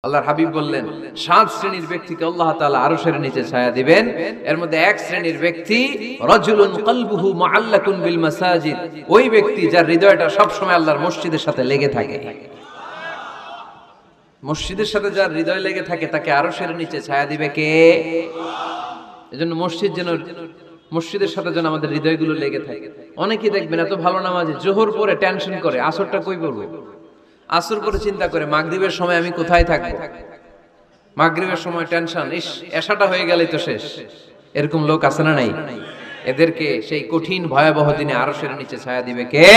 আল্লাহর হাবিব বললেন 7 শ্রেণীর ব্যক্তিকে আল্লাহ তাআলা আরশের নিচে ছায়া দিবেন। এর মধ্যে এক শ্রেণীর ব্যক্তি রাজুলুন কলবুহু মুআল্লাকুন বিল মাসাজিদ, ওই ব্যক্তি যার হৃদয়টা সব সময় আল্লাহর মসজিদের সাথে লেগে থাকে। মসজিদের সাথে যার হৃদয় লেগে থাকে তাকে আরশের নিচে ছায়া দিবে কে? এজন্য মসজিদের সাথে যেন আমাদের হৃদয়গুলো লেগে থাকে। অনেকেই দেখবেন এত ভালো নামাজি, জোহর পরে টেনশন করে আসরটা কই পড়বো, আসর পরে চিন্তা করে মাগরিবের সময় আমি কোথায় থাকবো, মাগরিবের সময় টেনশন, ইস এশাটা হয়ে গেলেই তো শেষ। এরকম লোক আছে না নাই? এদেরকে সেই কঠিন ভয়াবহ দিনে আরশের নিচে ছায়া দিবে কে?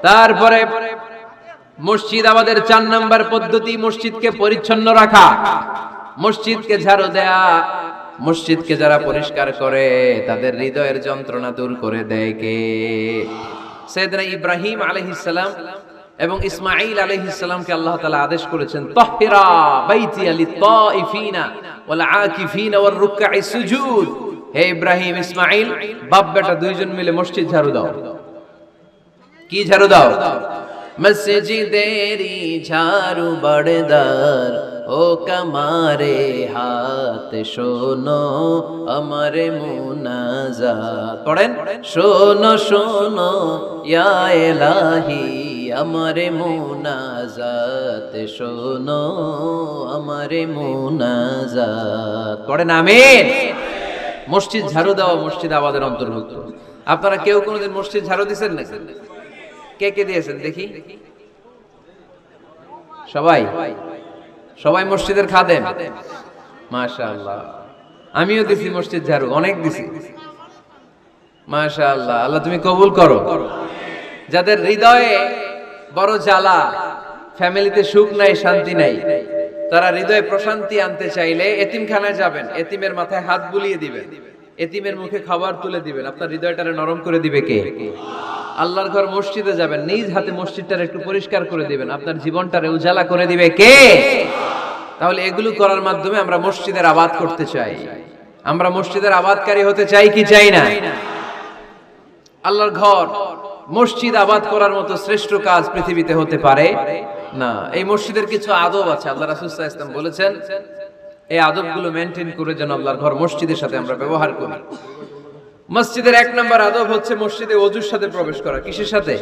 তারপরে মসজিদ আমাদের 4 নাম্বার পদ্ধতি, মসজিদকে পরিচ্ছন্ন রাখা, মসজিদকে ঝাড়ু দেয়া। মসজিদকে যারা পরিষ্কার করে তাদের হৃদয়ের যন্ত্রণা দূর করে দেয় কে? সাইয়েদনা ইব্রাহিম আলাইহিস সালাম এবং ইসমাঈল আলাইহিস সালামকে আল্লাহ তাআলা আদেশ করেছেন, তাহহিরা বাইতিয়া লিত-তাইফিনা ওয়াল আকিফিনা ওয়ার রুকআই সুজুদ। হে ইব্রাহিম ইসমাঈল, বাপ বেটা দুইজন মিলে মসজিদ ঝাড়ু দাও। কি ঝাড়ু দাও? মসজিদেরি ঝাড়ু বড়দার ও কামারে হাত শোনো আমারে মুনাজাত। পড়েন, শোনো শোনো ইয়া ইলাহি আমারে মুনাজাত, শোনো আমারে মুনাজাত। পড়েন আমিন। মসজিদ ঝাড়ু দেওয়া মসজিদ আবাদের অন্তর্ভুক্ত। আপনারা কেউ কোনোদিন মসজিদ ঝাড়ু দিয়েছেন না? কে কে দিয়েছেন দেখি? সবাই সবাই মসজিদের খাদেম, মাশাআল্লাহ। আমিও দিছি মসজিদ ঝাড়ু, অনেক দিছি, মাশাআল্লাহ। আল্লাহ তুমি কবুল করো। যাদের হৃদয়ে বড় জ্বালা, ফ্যামিলিতে সুখ নাই, শান্তি নাই, তারা হৃদয়ে প্রশান্তি আনতে চাইলে এতিমখানায় যাবেন, এতিমের মাথায় হাত বুলিয়ে দিবেন, এতিমের মুখে খাবার তুলে দিবেন, আপনার হৃদয়টারে নরম করে দিবে কে? আল্লাহর ঘর মসজিদে যাবেন, নিজ হাতে মসজিদটারে একটু পরিষ্কার করে দিবেন, আপনার জীবনটারে উজালা করে দিবে কে? তাহলে এগুলো করার মাধ্যমে আমরা মসজিদের আবাদ করতে চাই। আমরা মসজিদের আবাদকারী হতে চাই কি চাই না? আল্লাহর ঘর মসজিদ আবাদ করার মতো শ্রেষ্ঠ কাজ পৃথিবীতে হতে পারে না। এই মসজিদের কিছু আদব আছে, আল্লাহ রাসূল সাল্লাল্লাহু আলাইহি ওয়াসাল্লাম বলেছেন এই আদবগুলো মেইনটেইন করে যেন আল্লাহর ঘর মসজিদের সাথে আমরা ব্যবহার করি। মসজিদের 1 নম্বর আদব হচ্ছে মসজিদে ওযুর সাথে প্রবেশ করা। কিসের সাথে?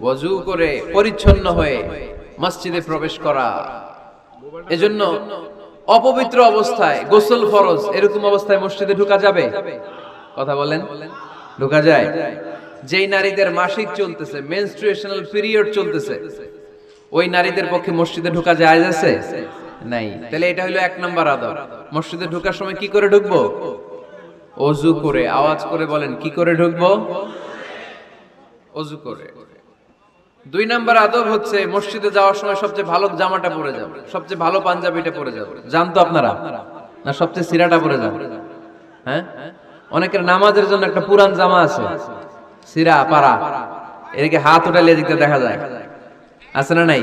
ওযু করে পরিচ্ছন্ন হয়ে মসজিদে প্রবেশ করা। এজন্য অপবিত্র অবস্থায় গোসল ফরজ, এরকম অবস্থায় মসজিদে ঢোকা যাবে? কথা বলেন, ঢোকা যায়? যেই নারীদের মাসিক চলতেছে, মেনস্ট্রুয়েশনাল পিরিয়ড চলতেছে, ওই নারীদের পক্ষে মসজিদে ঢোকা জায়েজ আছে? নাই। তাহলে এটা হলো 1 নম্বর আদব। মসজিদে ঢোকার সময় কি করে ঢুকবো? ওযু করে। আওয়াজ করে বলেন, কি করে ঢুকবো? ওযু করে। 2 নম্বর আদব হচ্ছে মসজিদে যাওয়ার সময় সবচেয়ে ভালো জামাটা পরে যাব, সবচেয়ে ভালো পাঞ্জাবিটা পরে যাব। জানতো আপনারা? না সবচেয়ে সিরাটা পরে যাব? হ্যাঁ, অনেকের নামাজের জন্য একটা পুরান জামা আছে, সিরা পারা, এদিকে হাত উঠালে এদিকে দেখা যায়, আছে না নাই?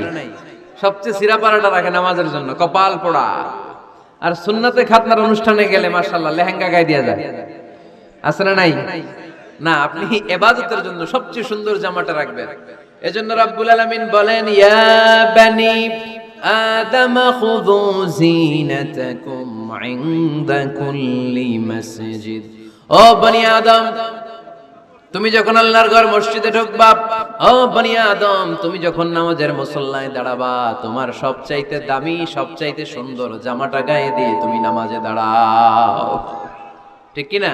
সবচেয়ে সিরা পারাটা রাখে নামাজের জন্য, কপাল পোড়া। আর সুন্নাতে খাতনার অনুষ্ঠানে গেলে মাশাআল্লাহ লেহেঙ্গা গায়ে দেয়া যায়, আছে না নাই? না, আপনি ইবাদতের জন্য সবচেয়ে সুন্দর জামাটা রাখবেন। এজন্য রাব্বুল আলামিন বলেন, ইয়া বানি আদম খুযু জিনাতাকুম ইনদা কুল্লি মসজিদ। ও বনি আদম, তুমি যখন আল্লাহর ঘর মসজিদে ঢুকবা, ও বনি আদম তুমি যখন নামাজের মুসল্লায় দাঁড়াবা, তোমার সবচাইতে দামি, সবচাইতে সুন্দর জামাটা গায়ে দিয়ে তুমি নামাজে দাঁড়াও। ঠিক কি না?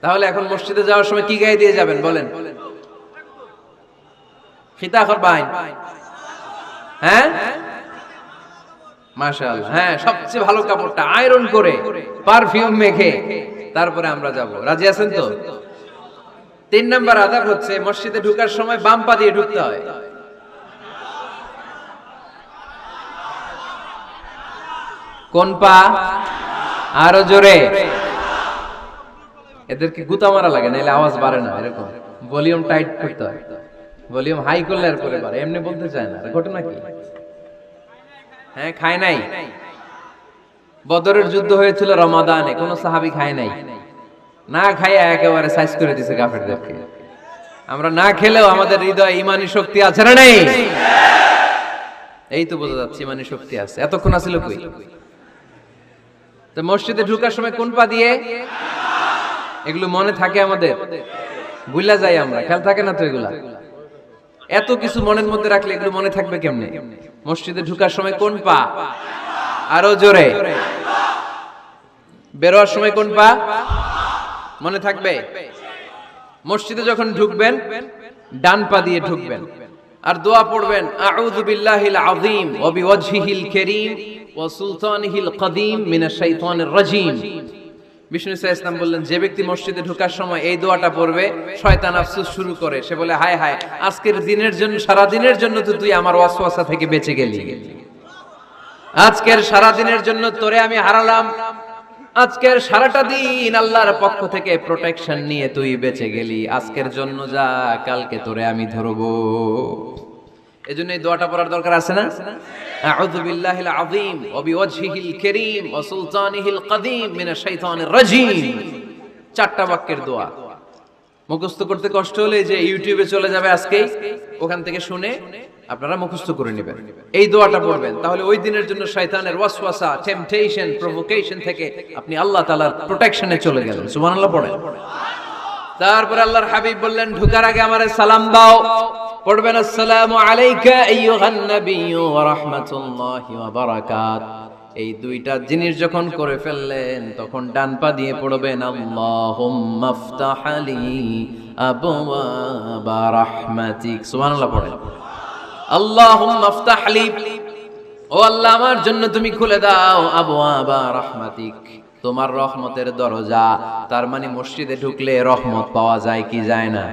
তাহলে এখন মসজিদে যাওয়ার সময় কি গায়ে দিয়ে যাবেন বলেন? খিতা করবেন? হ্যাঁ, মাশাআল্লাহ। হ্যাঁ, সবচেয়ে ভালো কাপড়টা আয়রন করে পারফিউম মেখে তারপরে আমরা যাব। রাজি আছেন তো? 3 নম্বর আদব হচ্ছে মসজিদে ঢোকার সময় বাম পা দিয়ে ঢুকতে হয়। কোন পা? আরো জোরে। এদেরকে গুতা মারা লাগে, নাহলে আওয়াজ বাড়ে না। এরকম ভলিউম টাইট করতে হয়, ভলিউম হাই করলে আর করে বাড়ে, এমনি বলতে চায় না। ঘটনা কি? হ্যাঁ, খায় নাই। বদরের যুদ্ধ হয়েছিল রমাদানে, কোন সাহাবী খায় নাই, না খাইয়া একেবারে সাইজ করে দিছে কাফেরদেরকে। আমরা না খেলেও আমাদের হৃদয়ে ঈমানি শক্তি আছে না নাই? এই তো বোঝা যাচ্ছে মানে শক্তি আছে। এতক্ষণ আছিল কই? তো মসজিদে ঢোকার সময় কোন পা দিয়ে? এগুলো মনে থাকে আমাদের? ভুলা যাই আমরা, খেয়াল থাকে না তো এগুলা? এত কিছু মনের মধ্যে রাখলে এগুলো মনে থাকবে কেমনে? মসজিদে ঢোকার সময় কোন পা? আরো জোরে। বেরোয়ার সময় কোন পা? মনে থাকবে? মসজিদে যখন ঢুকবেন ডান পা দিয়ে ঢুকবেন আর দোয়া পড়বেন, আউযু বিল্লাহিল আযীম ওয়া বিওয়াজহিল কারীম ওয়া সুলতানিহিল কদীম মিনাশ শাইতানির রাজীম। বিষ্ণু ইসা ইসলাম বললেন, যে ব্যক্তি মসজিদে ঢোকার সময় এই দোয়াটা পড়বে, শয়তান আফসোস শুরু করে, সে বলে হায় হায়, আজকের দিনের জন্য, সারা দিনের জন্য তো তুই আমার ওয়াসওয়াসা থেকে বেঁচে গেলি, আজকের সারা দিনের জন্য তোরে আমি হারালাম, আজকের সারাটা দিন আল্লাহর পক্ষ থেকে প্রোটেকশন নিয়ে তুই বেঁচে গেলি, আজকের জন্য যা, কালকে তোরে আমি ধরবো। এজন্য এই দোয়াটা পড়ার দরকার আছে না? আউযু বিল্লাহিল আযীম ওয়া বিওয়াজহিল কারীম ওয়া সুলতানিহিল কদীম মিনাশ শাইতানির রাজীম। চারটা বাক্যের দোয়া। মুখস্থ করতে কষ্ট হলে যে ইউটিউবে চলে যাবে আজকেই, ওখান থেকে শুনে আপনারা মুখস্থ করে নেবেন, এই দোয়াটা পড়বেন, তাহলে ওই দিনের জন্য শয়তানের ওয়াসওয়াসা, টেম্পটেশন, প্রভোকেশন থেকে আপনি আল্লাহ তাআলার প্রোটেকশনে চলে গেলেন। সুবহানাল্লাহ পড়েন। তারপর আল্লাহর হাবিব বললেন, ঢোকার আগে আমারে সালাম দাও। পড়বেন, আসসালামু আলাইকা আইয়ুহান নাবিয়্যু ওয়া রাহমাতুল্লাহি ওয়া বারাকাতুহু। এই দুইটা জিনিস যখন করে ফেললেন, তখন ডান পা দিয়ে পড়বেন, আল্লাহুম্মা আফতাহ লি আবওয়াবা রাহমাতিক। সুবহানাল্লাহ পড়েন। আল্লাহুম্মা আফতাহ লি, ও আল্লাহ আমার জন্য তুমি খুলে দাও আবওয়াবা রাহমাতিক, তোমার রহমতের দরজা। তার মানে মসজিদে ঢুকলে রহমত পাওয়া যায় কি যায় না?